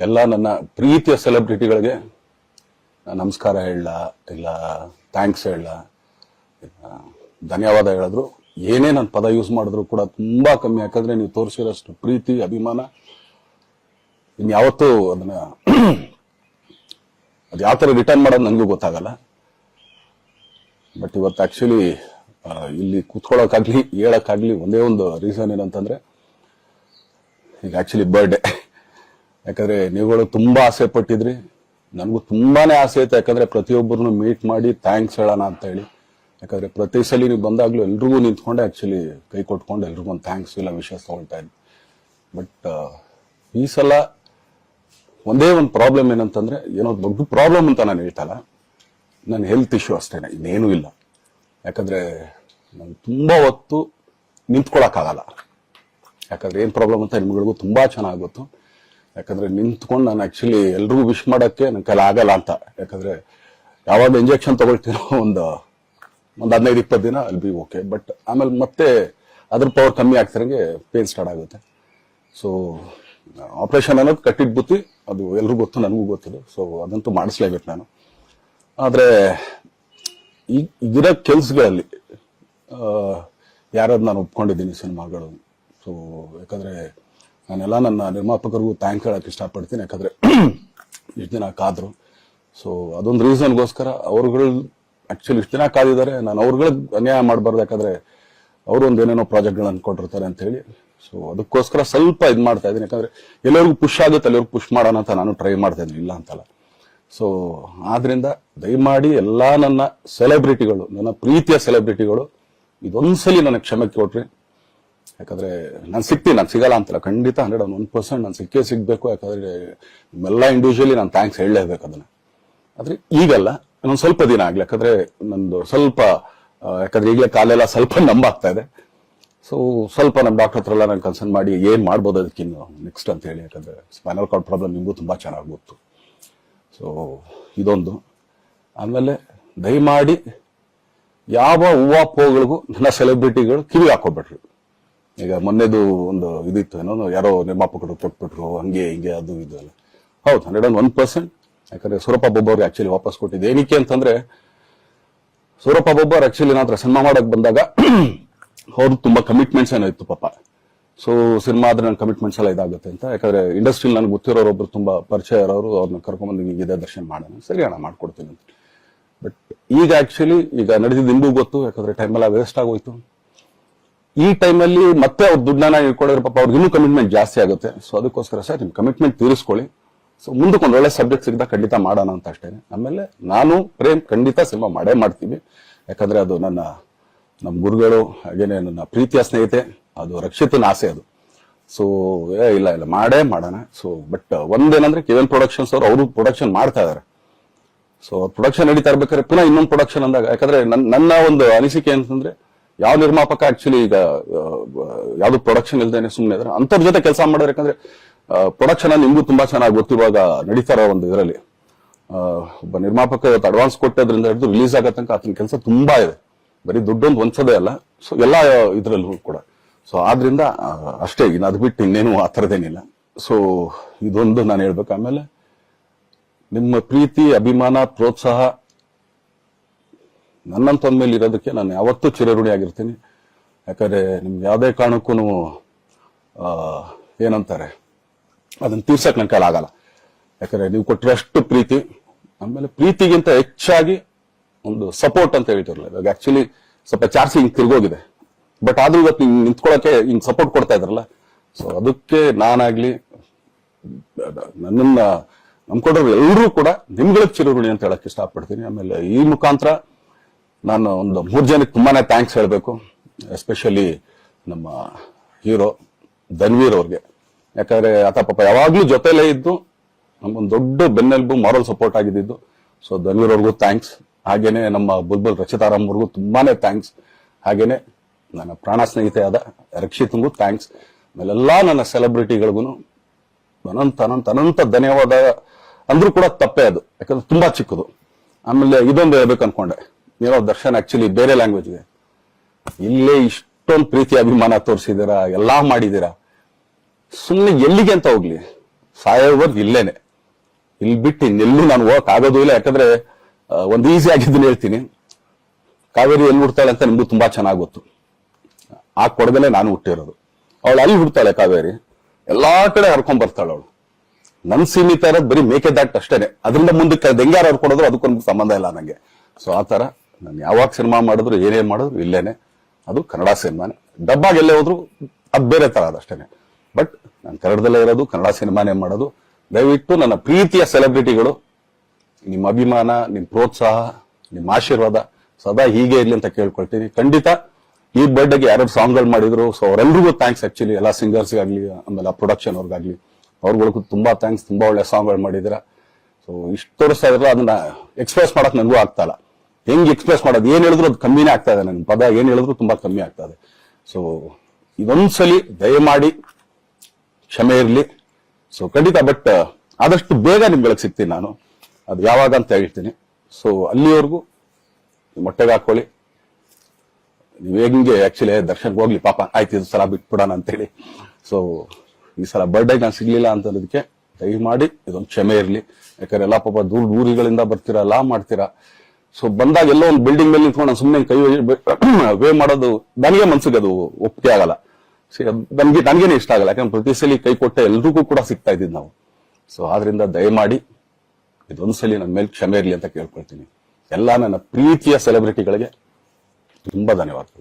ಎಲ್ಲ ನನ್ನ ಪ್ರೀತಿಯ ಸೆಲೆಬ್ರಿಟಿಗಳಿಗೆ ನಮಸ್ಕಾರ ಹೇಳ, ಇಲ್ಲ ಥ್ಯಾಂಕ್ಸ್ ಹೇಳ, ಧನ್ಯವಾದ ಹೇಳಿದ್ರು ಏನೇ ನನ್ನ ಪದ ಯೂಸ್ ಮಾಡಿದ್ರು ಕೂಡ ತುಂಬಾ ಕಮ್ಮಿ. ಯಾಕಂದ್ರೆ ನೀವು ತೋರಿಸಿರೋಷ್ಟು ಪ್ರೀತಿ ಅಭಿಮಾನ ಇನ್ಯಾವತ್ತೂ ಅದನ್ನ ಅದು ಯಾವ ತರ ರಿಟರ್ನ್ ಮಾಡೋದು ನನಗೂ ಗೊತ್ತಾಗಲ್ಲ. ಬಟ್ ಇವತ್ತು ಆಕ್ಚುಲಿ ಇಲ್ಲಿ ಕೂತ್ಕೊಳ್ಳೋಕ್ಕಾಗ್ಲಿ ಹೇಳಕ್ಕಾಗ್ಲಿ ಒಂದೇ ಒಂದು ರೀಸನ್ ಏನಂತಂದ್ರೆ ಈಗ ಆಕ್ಚುಲಿ ಬರ್ಡೇ. ಯಾಕಂದ್ರೆ ನೀವುಗಳು ತುಂಬಾ ಆಸೆ ಪಟ್ಟಿದ್ರಿ, ನನಗೂ ತುಂಬಾನೇ ಆಸೆ ಇತ್ತು. ಯಾಕಂದ್ರೆ ಪ್ರತಿಯೊಬ್ಬರನ್ನು ಮೀಟ್ ಮಾಡಿ ಥ್ಯಾಂಕ್ಸ್ ಹೇಳೋಣ ಅಂತ ಹೇಳಿ. ಯಾಕಂದ್ರೆ ಪ್ರತಿ ಸಲ ನೀವು ಬಂದಾಗ್ಲೂ ಎಲ್ರಿಗೂ ನಿಂತ್ಕೊಂಡೆ ಆಕ್ಚುಲಿ ಕೈ ಕೊಟ್ಕೊಂಡು ಎಲ್ರಿಗೂ ಒಂದು ಥ್ಯಾಂಕ್ಸ್ ಇಲ್ಲ ವಿಷಯ ತಗೊಳ್ತಾ ಇದ್ದೆ. ಬಟ್ ಈ ಸಲ ಒಂದೇ ಒಂದು ಪ್ರಾಬ್ಲಮ್ ಏನಂತಂದ್ರೆ, ಏನೋ ದೊಡ್ಡ ಪ್ರಾಬ್ಲಮ್ ಅಂತ ನಾನು ಹೇಳ್ತಲ್ಲ, ನನ್ನ ಹೆಲ್ತ್ ಇಶ್ಯೂ ಅಷ್ಟೇನೆ, ಇನ್ನೇನು ಇಲ್ಲ. ಯಾಕಂದ್ರೆ ನಾನು ತುಂಬಾ ಹೊತ್ತು ನಿಂತ್ಕೊಳಕ್ಕಾಗಲ್ಲ. ಯಾಕಂದ್ರೆ ಏನ್ ಪ್ರಾಬ್ಲಮ್ ಅಂತ ನಿಮ್ಗಳಿಗೂ ತುಂಬಾ ಚೆನ್ನಾಗಿ ಗೊತ್ತು. ಯಾಕಂದ್ರೆ ನಿಂತ್ಕೊಂಡು ನಾನು ಆಕ್ಚುಲಿ ಎಲ್ರಿಗೂ ವಿಶ್ ಮಾಡಕ್ಕೆ ನನ್ನ ಕೈಲಿ ಆಗಲ್ಲ ಅಂತ. ಯಾಕಂದ್ರೆ ಯಾವಾಗ ಇಂಜೆಕ್ಷನ್ ತಗೊಳ್ತೀನೋ ಒಂದು 15-20 ದಿನ ಅಲ್ಲಿ ಬಿ ಓಕೆ, ಬಟ್ ಆಮೇಲೆ ಮತ್ತೆ ಅದ್ರ ಪವರ್ ಕಮ್ಮಿ ಆಗ್ತಿರಂಗೆ ಪೇನ್ ಸ್ಟಾರ್ಟ್ ಆಗುತ್ತೆ. ಸೊ ಆಪರೇಷನ್ ಅನ್ನೋದು ಕಟ್ಟಿದ್ ಬುತ್ತಿ, ಅದು ಎಲ್ರಿಗೂ ಗೊತ್ತು, ನನಗೂ ಗೊತ್ತಿದೆ. ಸೊ ಅದಂತೂ ಮಾಡಿಸ್ಲೇಬೇಕು ನಾನು. ಆದ್ರೆ ಈಗಿರೋ ಕೆಲ್ಸಗಳಲ್ಲಿ ಯಾರಾದ್ರು ನಾನು ಒಪ್ಕೊಂಡಿದ್ದೀನಿ ಸಿನಿಮಾಗಳು. ಸೊ ಯಾಕಂದ್ರೆ ನಾನೆಲ್ಲ ನನ್ನ ನಿರ್ಮಾಪಕರಿಗೂ ಥ್ಯಾಂಕ್ ಹೇಳಕ್ ಇಷ್ಟಪಡ್ತೀನಿ. ಯಾಕಂದ್ರೆ ಇಷ್ಟು ದಿನ ಕಾದ್ರು. ಸೊ ಅದೊಂದು ರೀಸನ್ಗೋಸ್ಕರ ಅವ್ರುಗಳು ಆಕ್ಚುಲಿ ಇಷ್ಟು ದಿನ ಕಾದಿದ್ದಾರೆ, ನಾನು ಅವ್ರುಗಳಿಗೆ ಅನ್ಯಾಯ ಮಾಡಬಾರ್ದು. ಯಾಕಂದ್ರೆ ಅವರು ಒಂದೇನೇನೋ ಪ್ರಾಜೆಕ್ಟ್ಗಳನ್ನು ಕೊಟ್ಟಿರ್ತಾರೆ ಅಂತ ಹೇಳಿ. ಸೊ ಅದಕ್ಕೋಸ್ಕರ ಸ್ವಲ್ಪ ಇದು ಮಾಡ್ತಾ ಇದ್ದೀನಿ. ಯಾಕಂದ್ರೆ ಎಲ್ಲರಿಗೂ ಪುಷ್ ಆಗುತ್ತೆ, ಎಲ್ಲರಿಗೂ ಪುಷ್ ಮಾಡೋಣ ಅಂತ ನಾನು ಟ್ರೈ ಮಾಡ್ತಾ ಇದ್ದೀನಿ, ಇಲ್ಲ ಅಂತಲ್ಲ. ಸೊ ಆದ್ರಿಂದ ದಯಮಾಡಿ ಎಲ್ಲಾ ನನ್ನ ಸೆಲೆಬ್ರಿಟಿಗಳು, ನನ್ನ ಪ್ರೀತಿಯ ಸೆಲೆಬ್ರಿಟಿಗಳು, ಇದೊಂದ್ಸಲಿ ನನಗೆ ಕ್ಷಮೆ ಕೊಟ್ರಿ. ಯಾಕಂದ್ರೆ ನಾನು ಸಿಗ್ತೀನಿ, ನಾನು ಸಿಗಲ್ಲ ಅಂತಲ್ಲ, ಖಂಡಿತ 101% ನಾನು ಸಿಕ್ಕೇ ಸಿಗ್ಬೇಕು. ಯಾಕಂದ್ರೆ ನಿಮ್ಮೆಲ್ಲ ಇಂಡಿವಿಜುವಲಿ ನಾನು ಥ್ಯಾಂಕ್ಸ್ ಹೇಳಲೇಬೇಕು ಅದನ್ನ. ಆದ್ರೆ ಈಗಲ್ಲ, ಇನ್ನೊಂದು ಸ್ವಲ್ಪ ದಿನ ಆಗ್ಲಿ. ಯಾಕಂದ್ರೆ ನಂದು ಸ್ವಲ್ಪ ಯಾಕಂದ್ರೆ ಈಗಲೇ ಕಾಲೆಲ್ಲ ಸ್ವಲ್ಪ ನಂಬಾಗ್ತಾ ಇದೆ. ಸೊ ಸ್ವಲ್ಪ ನಮ್ಮ ಡಾಕ್ಟರ್ ಹತ್ರ ಎಲ್ಲ ನಾನು ಕನ್ಸರ್ನ್ ಮಾಡಿ ಏನ್ ಮಾಡ್ಬೋದು ಅದಕ್ಕಿನ್ನು ನೆಕ್ಸ್ಟ್ ಅಂತ ಹೇಳಿ. ಯಾಕಂದ್ರೆ ಸ್ಪೈನಲ್ ಕಾರ್ಡ್ ಪ್ರಾಬ್ಲಮ್ ನಿಮಗೂ ತುಂಬಾ ಚೆನ್ನಾಗಿ ಗೊತ್ತು. ಸೊ ಇದೊಂದು. ಆಮೇಲೆ ದಯಮಾಡಿ ಯಾವ ಹೂವಾಪೋಗಳಿಗೂ ನನ್ನ ಸೆಲೆಬ್ರಿಟಿಗಳು ಕಿವಿ ಹಾಕೋಬಿಟ್ರು. ಈಗ ಮೊನ್ನೆದು ಒಂದು ಇದಿತ್ತು, ಏನೋ ಯಾರೋ ನಿರ್ಮಾಪಕರು ಕೊಟ್ಬಿಟ್ರು, ಹಂಗೆ ಹಿಂಗೆ ಅದು ಇದು ಎಲ್ಲ. ಹೌದು, 101%. ಯಾಕಂದ್ರೆ ಸೂರಪ್ಪ ಬೊಬ್ಬವ್ರಿಗೆ ಆಕ್ಚುಲಿ ವಾಪಸ್ ಕೊಟ್ಟಿದ್ದು ಏನಕ್ಕೆ ಅಂತಂದ್ರೆ, ಸೂರಪ್ಪ ಬೊಬ್ಬರ್ ಆಕ್ಚುಲಿ ನಾತ್ರ ಸಿನಿಮಾ ಮಾಡಕ್ ಬಂದಾಗ ಅವ್ರು ತುಂಬಾ ಕಮಿಟ್ಮೆಂಟ್ಸ್ ಏನೋ ಇತ್ತು ಪಾಪ. ಸೊ ಸಿನಿಮಾ ಆದ್ರೆ ನನ್ನ ಕಮಿಟ್ಮೆಂಟ್ಸ್ ಎಲ್ಲ ಇದಾಗುತ್ತೆ ಅಂತ. ಯಾಕಂದ್ರೆ ಇಂಡಸ್ಟ್ರಿಲಿ ನನಗೆ ಗೊತ್ತಿರೋರೊಬ್ರು ತುಂಬಾ ಪರಿಚಯ ಇರೋರು, ಅವ್ರನ್ನ ಕರ್ಕೊಂಡ್ಬಂದು ಹಿಂಗೆ ಇದೇ ದರ್ಶನ ಮಾಡೋಣ, ಸರಿ ಅಣ್ಣ ಮಾಡ್ಕೊಡ್ತೀನಿ ಅಂತ. ಬಟ್ ಈಗ ಆಕ್ಚುಲಿ ಈಗ ನಡೆದಿದ್ದು ನಿಮಗೂ ಗೊತ್ತು. ಯಾಕಂದ್ರೆ ಟೈಮ್ ಎಲ್ಲ ವೇಸ್ಟ್ ಆಗೋಯ್ತು. ಈ ಟೈಮಲ್ಲಿ ಮತ್ತೆ ಅವ್ರ ದುಡ್ಡನ್ನ ಇಟ್ಕೊಂಡಿರೋ ಪಾಪ ಅವ್ರಿಗೆ ಇನ್ನೂ ಕಮಿಟ್ಮೆಂಟ್ ಜಾಸ್ತಿ ಆಗುತ್ತೆ. ಸೊ ಅದಕ್ಕೋಸ್ಕರ ಸರ್ ನಿಮ್ ಕಮಿಟ್ಮೆಂಟ್ ತೀರಿಸ್ಕೊಳ್ಳಿ. ಸೊ ಮುಂದಕ್ಕೆ ಒಂದು ಒಳ್ಳೆ ಸಬ್ಜೆಕ್ಟ್ ಸಿಗ್ದ ಖಂಡಿತ ಮಾಡೋಣ ಅಂತ ಅಷ್ಟೇನೆ. ಆಮೇಲೆ ನಾನು ಪ್ರೇಮ್ ಖಂಡಿತ ಸಿನಿಮಾ ಮಾಡೇ ಮಾಡ್ತೀವಿ. ಯಾಕಂದ್ರೆ ಅದು ನಮ್ಮ ಗುರುಗಳು, ಹಾಗೇನೆ ನನ್ನ ಪ್ರೀತಿಯ ಸ್ನೇಹಿತೆ, ಅದು ರಕ್ಷಿತನ ಆಸೆ ಅದು. ಸೊ ಇಲ್ಲ ಮಾಡೇ ಮಾಡೋಣ. ಸೊ ಬಟ್ ಒಂದೇನಂದ್ರೆ KVN ಪ್ರೊಡಕ್ಷನ್ಸ್ ಅವರು ಪ್ರೊಡಕ್ಷನ್ ಮಾಡ್ತಾ ಇದಾರೆ. ಸೊ ಪ್ರೊಡಕ್ಷನ್ ನಡೀತಾ ಇರ್ಬೇಕಾದ್ರೆ ಪುನಃ ಇನ್ನೊಂದು ಪ್ರೊಡಕ್ಷನ್ ಅಂದಾಗ, ಯಾಕಂದ್ರೆ ನನ್ನ ಒಂದು ಅನಿಸಿಕೆ ಅಂತಂದ್ರೆ, ಯಾವ ನಿರ್ಮಾಪಕ ಆಕ್ಚುಲಿ ಈಗ ಯಾವ್ದು ಪ್ರೊಡಕ್ಷನ್ ಇಲ್ದೇನೆ ಸುಮ್ಮನೆ ಇದ್ರೆ ಅಂತವ್ರ ಜೊತೆ ಕೆಲಸ ಮಾಡೋರು. ಯಾಕಂದ್ರೆ ಪ್ರೊಡಕ್ಷನ್ ನಿಮ್ಗೂ ತುಂಬಾ ಚೆನ್ನಾಗಿ ಗೊತ್ತು. ಇವಾಗ ನಡೀತಾ ಇರೋ ಒಂದು ಇದರಲ್ಲಿ ಒಬ್ಬ ನಿರ್ಮಾಪಕ ಇವತ್ತು ಅಡ್ವಾನ್ಸ್ ಕೊಟ್ಟದ್ರಿಂದ ಹಿಡಿದು ರಿಲೀಸ್ ಆಗೋ ತನಕ ಆತನ ಕೆಲಸ ತುಂಬಾ ಇದೆ. ಬರೀ ದುಡ್ಡೊಂದು ಒಂದ್ಸದೇ ಅಲ್ಲ, ಸೊ ಎಲ್ಲ ಇದ್ರಲ್ಲೂ ಕೂಡ. ಸೊ ಆದ್ರಿಂದ ಅಷ್ಟೇ, ಇನ್ನು ಅದ್ ಬಿಟ್ಟು ಇನ್ನೇನು ಆ ಥರದ್ದೇನಿಲ್ಲ. ಸೊ ಇದೊಂದು ನಾನು ಹೇಳ್ಬೇಕು. ಆಮೇಲೆ ನಿಮ್ಮ ಪ್ರೀತಿ, ಅಭಿಮಾನ, ಪ್ರೋತ್ಸಾಹ ನನ್ನಂತ ಮೇಲೆ ಇರೋದಕ್ಕೆ ನಾನು ಯಾವತ್ತೂ ಚಿರಋಣಿ ಆಗಿರ್ತೀನಿ. ಯಾಕಂದ್ರೆ ನಿಮ್ಗೆ ಯಾವುದೇ ಕಾರಣಕ್ಕೂ ಏನಂತಾರೆ ಅದನ್ನ ತೀರ್ಸಕ್ ನನ್ನ ಕೈಲಿ ಆಗಲ್ಲ. ಯಾಕಂದ್ರೆ ನೀವು ಕೊಟ್ಟಿರೋಷ್ಟು ಪ್ರೀತಿ, ಆಮೇಲೆ ಪ್ರೀತಿಗಿಂತ ಹೆಚ್ಚಾಗಿ ಒಂದು ಸಪೋರ್ಟ್ ಅಂತ ಹೇಳ್ತಿರಲ್ಲ. ಇವಾಗ ಆಕ್ಚುಲಿ ಸ್ವಲ್ಪ ಚಾರ್ಜ್ ಹಿಂಗ್ ತಿರ್ಗೋಗಿದೆ. ಬಟ್ ಆದ್ರೂ ಇವತ್ತು ನಿಂತ್ಕೊಳ್ಳೋಕೆ ಹಿಂಗ್ ಸಪೋರ್ಟ್ ಕೊಡ್ತಾ ಇದ್ರಲ್ಲ. ಸೊ ಅದಕ್ಕೆ ನಾನಾಗ್ಲಿ, ನನ್ನನ್ನ ನಂಬ್ಕೊಂಡ್ರು ಎಲ್ಲರೂ ಕೂಡ ನಿಮ್ಗಳಿಗೆ ಚಿರಋಣಿ ಅಂತ ಹೇಳಕ್ ಇಷ್ಟಪಡ್ತೀನಿ. ಆಮೇಲೆ ಈ ಮುಖಾಂತರ ನಾನು ಒಂದು 3 ಜನಕ್ಕೆ ತುಂಬಾನೇ ಥ್ಯಾಂಕ್ಸ್ ಹೇಳ್ಬೇಕು. ಎಸ್ಪೆಷಲಿ ನಮ್ಮ ಹೀರೋ ಧನ್ವೀರ್ ಅವ್ರಿಗೆ. ಯಾಕಂದ್ರೆ ಆತ ಪಾಪ ಯಾವಾಗ್ಲೂ ಜೊತೆಲೇ ಇದ್ದು ನಮ್ಮೊಂದು ದೊಡ್ಡ ಬೆನ್ನೆಲುಬು, ಮಾರಲ್ ಸಪೋರ್ಟ್ ಆಗಿದ್ದು. ಸೊ ಧನ್ವೀರ್ ಅವ್ರಿಗೂ ಥ್ಯಾಂಕ್ಸ್. ಹಾಗೇನೆ ನಮ್ಮ ಬುಲ್ಬುಲ್ ರಚಿತಾರಾಮ್ ಅವ್ರಿಗೂ ತುಂಬಾನೇ ಥ್ಯಾಂಕ್ಸ್. ಹಾಗೇನೆ ನನ್ನ ಪ್ರಾಣ ಸ್ನೇಹಿತೆಯಾದ ರಕ್ಷಿತಂಗೂ ಥ್ಯಾಂಕ್ಸ್. ಆಮೇಲೆಲ್ಲಾ ನನ್ನ ಸೆಲೆಬ್ರಿಟಿಗಳಿಗೂ ಅನಂತ ಧನ್ಯವಾದ ಅಂದ್ರೂ ಕೂಡ ತಪ್ಪೇ ಅದು. ಯಾಕಂದ್ರೆ ತುಂಬಾ ಚಿಕ್ಕದು. ಆಮೇಲೆ ಇದೊಂದು ಹೇಳ್ಬೇಕು ಅನ್ಕೊಂಡೆ, ಏನೋ ದರ್ಶನ್ ಆಕ್ಚುಲಿ ಬೇರೆ ಲ್ಯಾಂಗ್ವೇಜ್ಗೆ ಇಲ್ಲೇ ಇಷ್ಟೊಂದು ಪ್ರೀತಿ ಅಭಿಮಾನ ತೋರಿಸಿದೀರಾ, ಎಲ್ಲಾ ಮಾಡಿದೀರಾ, ಸುಮ್ಮನೆ ಎಲ್ಲಿಗೆ ಅಂತ ಹೋಗ್ಲಿ. ಸಾಯೋವರ್ಗು ಇಲ್ಲೇನೆ, ಇಲ್ಲಿ ಬಿಟ್ಟು ಇನ್ನೆಲ್ಲೂ ನಾನು ಹೋಗಕ್ ಆಗೋದು ಇಲ್ಲ. ಯಾಕಂದ್ರೆ ಒಂದು ಈಸಿ ಆಗಿದ್ದನ್ನ ಹೇಳ್ತೀನಿ, ಕಾವೇರಿ ಎಲ್ಲಿ ಹುಡ್ತಾಳೆ ಅಂತ ನಿಮ್ಗೂ ತುಂಬಾ ಚೆನ್ನಾಗಿ ಗೊತ್ತು. ಆ ಕೊಡಗಲ್ಲೇ ನಾನು ಹುಟ್ಟಿರೋದು. ಅವಳು ಅಲ್ಲಿ ಹುಡ್ತಾಳೆ ಕಾವೇರಿ, ಎಲ್ಲಾ ಕಡೆ ಹರ್ಕೊಂಡ್ ಬರ್ತಾಳೆ ಅವಳು. ನನ್ ಸೀಮಿತ ಇರೋದು ಬರೀ ಮೇಕೆದಾಟ್ ಅಷ್ಟೇನೆ, ಅದರಿಂದ ಮುಂದಕ್ಕೆ ಹೆಂಗಾರು ಹರ್ಕೊಡೋದ್ರು ಅದಕ್ಕೊಂದು ಸಂಬಂಧ ಇಲ್ಲ ನಂಗೆ. ಸೊ ಆ ತರ ನಾನು ಯಾವಾಗ ಸಿನಿಮಾ ಮಾಡಿದ್ರು ಏನೇನ್ ಮಾಡಿದ್ರು ಇಲ್ಲೇನೆ, ಅದು ಕನ್ನಡ ಸಿನಿಮಾನೆ. ಡಬ್ಬಾಗ ಎಲ್ಲೇ ಹೋದ್ರು ಅದು ಬೇರೆ ತರ ಅದಷ್ಟೇನೆ. ಬಟ್ ನಾನು ಕನ್ನಡದಲ್ಲೇ ಇರೋದು, ಕನ್ನಡ ಸಿನಿಮಾನೇ ಮಾಡೋದು. ದಯವಿಟ್ಟು ನನ್ನ ಪ್ರೀತಿಯ ಸೆಲೆಬ್ರಿಟಿಗಳು, ನಿಮ್ಮ ಅಭಿಮಾನ, ನಿಮ್ಮ ಪ್ರೋತ್ಸಾಹ, ನಿಮ್ಮ ಆಶೀರ್ವಾದ ಸದಾ ಹೀಗೆ ಇರ್ಲಿ ಅಂತ ಕೇಳ್ಕೊಳ್ತೀನಿ. ಖಂಡಿತ ಈ ಬರ್ಡೇಗೆ ಯಾರ್ಯಾರು ಸಾಂಗ್ಗಳು ಮಾಡಿದ್ರು, ಸೊ ಅವರೆಲ್ಲರಿಗೂ ಥ್ಯಾಂಕ್ಸ್. ಆಕ್ಚುಲಿ ಎಲ್ಲ ಸಿಂಗರ್ಸ್ಗಾಗ್ಲಿ, ಆಮೇಲೆ ಪ್ರೊಡಕ್ಷನ್ ಅವ್ರಿಗಾಗ್ಲಿ, ಅವ್ರಗಳಿಗೂ ತುಂಬಾ ಥ್ಯಾಂಕ್ಸ್. ತುಂಬಾ ಒಳ್ಳೆ ಸಾಂಗ್ಗಳು ಮಾಡಿದಿರ. ಸೊ ಇಷ್ಟು ತೋರಿಸ್ತಾ ಇದ್ರೆ ಅದನ್ನ ಎಕ್ಸ್ಪ್ರೆಸ್ ಮಾಡಕ್ ನನಗೂ ಆಗ್ತಾ ಇಲ್ಲ. ಹೆಂಗ್ ಎಕ್ಸ್ಪ್ರೆಸ್ ಮಾಡೋದು, ಏನ್ ಹೇಳಿದ್ರು ಅದು ಕಮ್ಮಿನೇ ಆಗ್ತಾ ಇದೆ. ನನ್ನ ಪದ ಏನ್ ಹೇಳಿದ್ರು ತುಂಬಾ ಕಮ್ಮಿ ಆಗ್ತಾ ಇದೆ. ಸೊ ಇದೊಂದ್ಸಲಿ ದಯಮಾಡಿ ಕ್ಷಮೆ ಇರ್ಲಿ. ಸೊ ಖಂಡಿತ, ಬಟ್ ಆದಷ್ಟು ಬೇಗ ನಿಮ್ಗಳಿಗೆ ಸಿಗ್ತೀನಿ ನಾನು, ಅದು ಯಾವಾಗ ಅಂತ ಹೇಳ್ತೀನಿ. ಸೊ ಅಲ್ಲಿವರೆಗೂ ಮೊಟ್ಟೆಗೆ ಹಾಕೊಳ್ಳಿ. ನೀವ್ ಹೆಂಗೆ ಆಕ್ಚುಲಿ ದರ್ಶನ್ಗೆ ಹೋಗ್ಲಿ ಪಾಪ, ಆಯ್ತು ಇದು ಸಲ ಬಿಟ್ಬಿಡೋಣ ಅಂತೇಳಿ. ಸೊ ಈ ಸಲ ಬರ್ಡೇಗೆ ನಾನು ಸಿಗ್ಲಿಲ್ಲ ಅಂತಂದಕ್ಕೆ ದಯಮಾಡಿ ಇದೊಂದು ಕ್ಷಮೆ ಇರ್ಲಿ. ಯಾಕಂದ್ರೆ ಎಲ್ಲ ಪಾಪ ಊರುಗಳಿಂದ ಬರ್ತೀರಾ, ಎಲ್ಲ ಮಾಡ್ತೀರಾ. ಸೊ ಬಂದಾಗ ಎಲ್ಲೋ ಒಂದು ಬಿಲ್ಡಿಂಗ್ ಮೇಲೆ ನಿಂತ್ಕೊಂಡು ನಾನು ಸುಮ್ಮನೆ ಕೈ ವೇ ಮಾಡೋದು ನನಗೆ ಮನ್ಸಿಗೆ ಅದು ಒಪ್ಪಿಗೆ ಆಗಲ್ಲ. ನನಗೇನೆ ಇಷ್ಟ ಆಗಲ್ಲ. ಯಾಕಂದ್ರೆ ಪ್ರತಿ ಸಲ ಕೈ ಕೊಟ್ಟೆ ಎಲ್ರಿಗೂ ಕೂಡ ಸಿಗ್ತಾ ಇದ್ದೀವಿ ನಾವು. ಸೊ ಆದ್ರಿಂದ ದಯಮಾಡಿ ಇದೊಂದ್ಸಲಿ ನನ್ನ ಮೇಲೆ ಕ್ಷಮೆ ಇರ್ಲಿ ಅಂತ ಕೇಳ್ಕೊಳ್ತೀನಿ. ಎಲ್ಲ ನನ್ನ ಪ್ರೀತಿಯ ಸೆಲೆಬ್ರಿಟಿಗಳಿಗೆ ತುಂಬಾ ಧನ್ಯವಾದಗಳು.